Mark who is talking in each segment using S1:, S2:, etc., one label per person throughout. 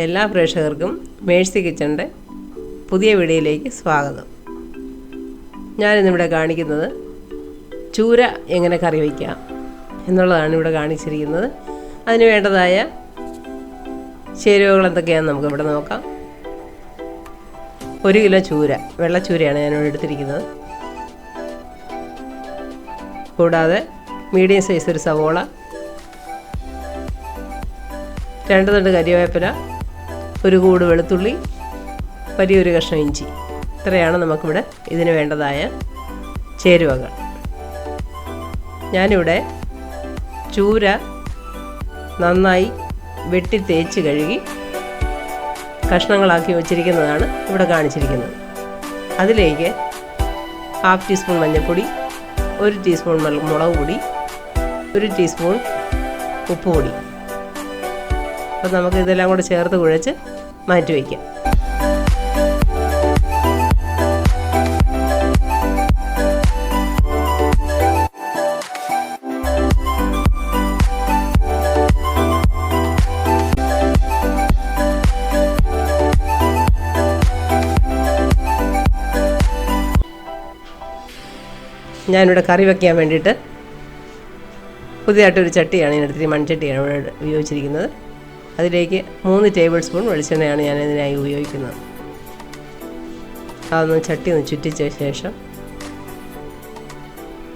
S1: എല്ലാ പ്രേക്ഷകർക്കും മേഴ്സി കിച്ചൻ്റെ പുതിയ വീഡിയോയിലേക്ക് സ്വാഗതം. ഞാനിന്നിവിടെ കാണിക്കുന്നത് ചൂര എങ്ങനെ കറി വയ്ക്കാം എന്നുള്ളതാണ് ഇവിടെ കാണിച്ചിരിക്കുന്നത്. അതിന് വേണ്ടതായ ചേരുവകൾ എന്തൊക്കെയാണെന്ന് നമുക്കിവിടെ നോക്കാം. 1 കിലോ ചൂര, വെള്ളച്ചൂരയാണ് ഞാനിവിടെ എടുത്തിരിക്കുന്നത്. കൂടാതെ മീഡിയം സൈസ് ഒരു സവോള, 2 തണ്ട് കരിവേപ്പില, 1 കൂട് വെളുത്തുള്ളി, വലിയൊരു കഷ്ണം ഇഞ്ചി. ഇത്രയാണ് നമുക്കിവിടെ ഇതിന് വേണ്ടതായ ചേരുവകൾ. ഞാനിവിടെ ചൂര നന്നായി വെട്ടി തേച്ച് കഴുകി കഷ്ണങ്ങളാക്കി വച്ചിരിക്കുന്നതാണ് ഇവിടെ കാണിച്ചിരിക്കുന്നത്. അതിലേക്ക് 1/2 ടീസ്പൂൺ മഞ്ഞൾപ്പൊടി, 1 ടീസ്പൂൺ മുളക് പൊടി, 1 ടീസ്പൂൺ ഉപ്പ് പൊടി. അപ്പോൾ നമുക്ക് ഇതെല്ലാം കൂടെ ചേർത്ത് കുഴച്ച് മാറ്റി വയ്ക്കാം. ഞാനിവിടെ കറി വയ്ക്കാൻ വേണ്ടിയിട്ട് പുതിയതായിട്ടൊരു ചട്ടിയാണ് ഇതിനടുത്ത്, മൺചട്ടിയാണ് ഇവിടെ ഉപയോഗിച്ചിരിക്കുന്നത്. അതിലേക്ക് 3 ടേബിൾ സ്പൂൺ വെളിച്ചെണ്ണയാണ് ഞാനിതിനായി ഉപയോഗിക്കുന്നത്. അതൊന്ന് ചട്ടി ഒന്ന് ചുറ്റിച്ച ശേഷം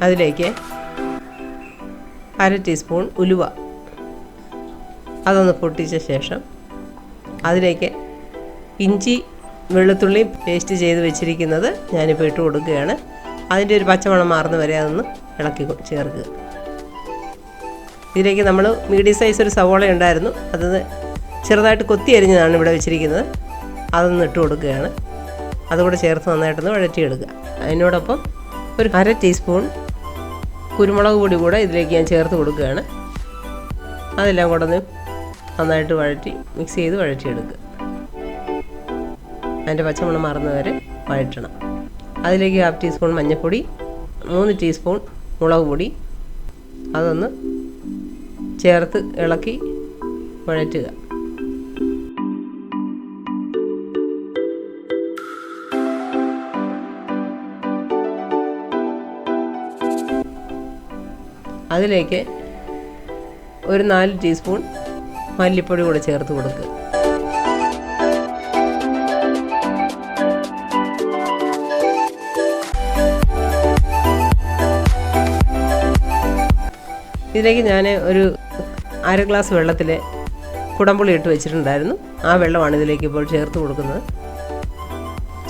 S1: അതിലേക്ക് 1/2 ടീസ്പൂൺ ഉലുവ അതൊന്ന് പൊട്ടിച്ച ശേഷം അതിലേക്ക് ഇഞ്ചി വെളുത്തുള്ളി പേസ്റ്റ് ചെയ്ത് വെച്ചിരിക്കുന്നത് ഞാനിപ്പോൾ ഇട്ട് കൊടുക്കുകയാണ്. അതിൻ്റെ ഒരു പച്ചമണം മാറുന്ന വരെ അതൊന്ന് ഇളക്കി ചേർക്കുക. ഇതിലേക്ക് നമ്മൾ മീഡിയം സൈസ് ഒരു സവോള ഉണ്ടായിരുന്നു, അത് ചെറുതായിട്ട് കൊത്തി അരിഞ്ഞതാണ് ഇവിടെ വെച്ചിരിക്കുന്നത്. അതൊന്ന് ഇട്ട് കൊടുക്കുകയാണ്. അതുകൂടെ ചേർത്ത് നന്നായിട്ടൊന്ന് വഴറ്റിയെടുക്കുക. അതിനോടൊപ്പം ഒരു 1/2 ടീസ്പൂൺ കുരുമുളക് പൊടി കൂടെ ഇതിലേക്ക് ഞാൻ ചേർത്ത് കൊടുക്കുകയാണ്. അതെല്ലാം കൂടെ ഒന്ന് നന്നായിട്ട് വഴറ്റി മിക്സ് ചെയ്ത് വഴറ്റിയെടുക്കുക. അതിൻ്റെ പച്ചമണം മാറുന്നവരെ വഴറ്റണം. അതിലേക്ക് 1/2 ടീസ്പൂൺ മഞ്ഞൾപ്പൊടി, 3 ടീസ്പൂൺ മുളക് പൊടി അതൊന്ന് ചേർത്ത് ഇളക്കി വഴറ്റുക. അതിലേക്ക് ഒരു 4 ടീസ്പൂൺ മല്ലിപ്പൊടി കൂടെ ചേർത്ത് കൊടുക്കുക. ഇതിലേക്ക് ഞാൻ ഒരു 1/2 ഗ്ലാസ് വെള്ളത്തിൽ കുടംപുളി ഇട്ട് വെച്ചിട്ടുണ്ടായിരുന്നു. ആ വെള്ളമാണ് ഇതിലേക്ക് ഇപ്പോൾ ചേർത്ത് കൊടുക്കുന്നത്.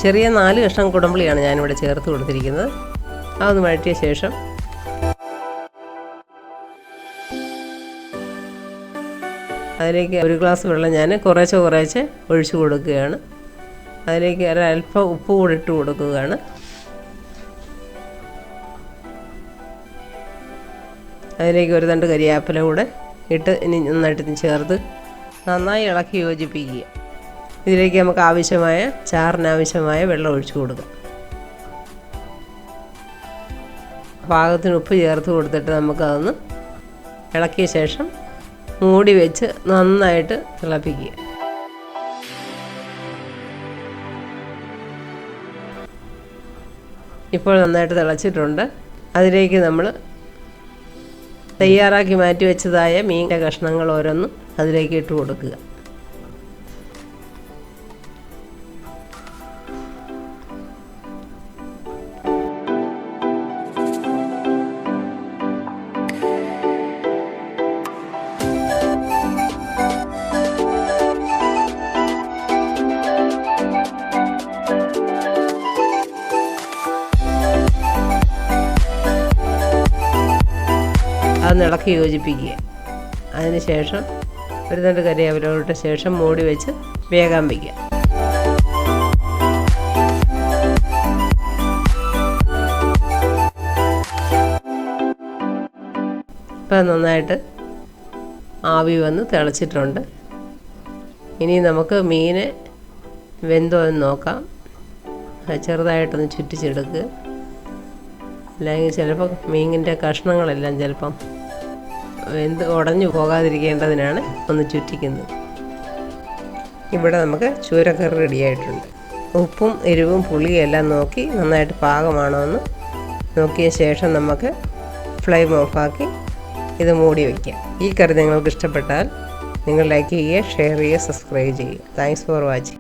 S1: ചെറിയ 4 കഷ്ണം കുടംപുളിയാണ് ഞാനിവിടെ ചേർത്ത് കൊടുത്തിരിക്കുന്നത്. അതൊന്ന് വഴറ്റിയ ശേഷം അതിലേക്ക് 1 ഗ്ലാസ് വെള്ളം ഞാൻ കുറേശ്ശെ ഒഴിച്ചു കൊടുക്കുകയാണ്. അതിലേക്ക് അല്പം ഉപ്പ് കൂടി ഇട്ട് കൊടുക്കുകയാണ്. അതിലേക്ക് 1 തണ്ട് കരിവേപ്പില കൂടെ ഇട്ട് ഇനി നന്നായിട്ട് ചേർത്ത് നന്നായി ഇളക്കി യോജിപ്പിക്കുക. ഇതിലേക്ക് നമുക്ക് ചാറിനാവശ്യമായ വെള്ളം ഒഴിച്ചു കൊടുക്കാം. പാകത്തിന് ഉപ്പ് ചേർത്ത് കൊടുത്തിട്ട് നമുക്കതൊന്ന് ഇളക്കിയ ശേഷം മൂടി വെച്ച് നന്നായിട്ട് തിളപ്പിക്കുക. ഇപ്പോൾ നന്നായിട്ട് തിളച്ചിട്ടുണ്ട്. അതിലേക്ക് നമ്മൾ തയ്യാറാക്കി മാറ്റി വെച്ചതായ മീനിൻ്റെ കഷ്ണങ്ങൾ ഓരോന്നും അതിലേക്ക് ഇട്ട് കൊടുക്കുക. അതൊന്ന് ഇളക്കി യോജിപ്പിക്കുക. അതിന് ശേഷം 1 തണ്ട് കരിവേപ്പില ഇട്ട ശേഷം മൂടി വെച്ച് വേകാൻ വയ്ക്കുക. ഇപ്പം നന്നായിട്ട് ആവി വന്ന് തിളച്ചിട്ടുണ്ട്. ഇനി നമുക്ക് മീൻ വെന്തോ എന്ന് നോക്കാം. ചെറുതായിട്ടൊന്ന് ചുറ്റിച്ചെടുക്കുക. അല്ലെങ്കിൽ ചിലപ്പോൾ മീനിൻ്റെ കഷ്ണങ്ങളെല്ലാം ചിലപ്പം വെന്ത് ഉടഞ്ഞു പോകാതിരിക്കേണ്ടതിനാണ് ഒന്ന് ചുറ്റിക്കുന്നത്. ഇവിടെ നമുക്ക് ചൂരക്കറി റെഡിയായിട്ടുണ്ട്. ഉപ്പും എരിവും പുളിയും എല്ലാം നോക്കി നന്നായിട്ട് പാകമാണോ എന്ന് നോക്കിയ ശേഷം നമുക്ക് ഫ്ലെയിം ഓഫാക്കി ഇത് മൂടി വയ്ക്കാം. ഈ കറി നിങ്ങൾക്ക് ഇഷ്ടപ്പെട്ടാൽ നിങ്ങൾ ലൈക്ക് ചെയ്യുക, ഷെയർ ചെയ്യുക, സബ്സ്ക്രൈബ് ചെയ്യുക. Thanks for watching.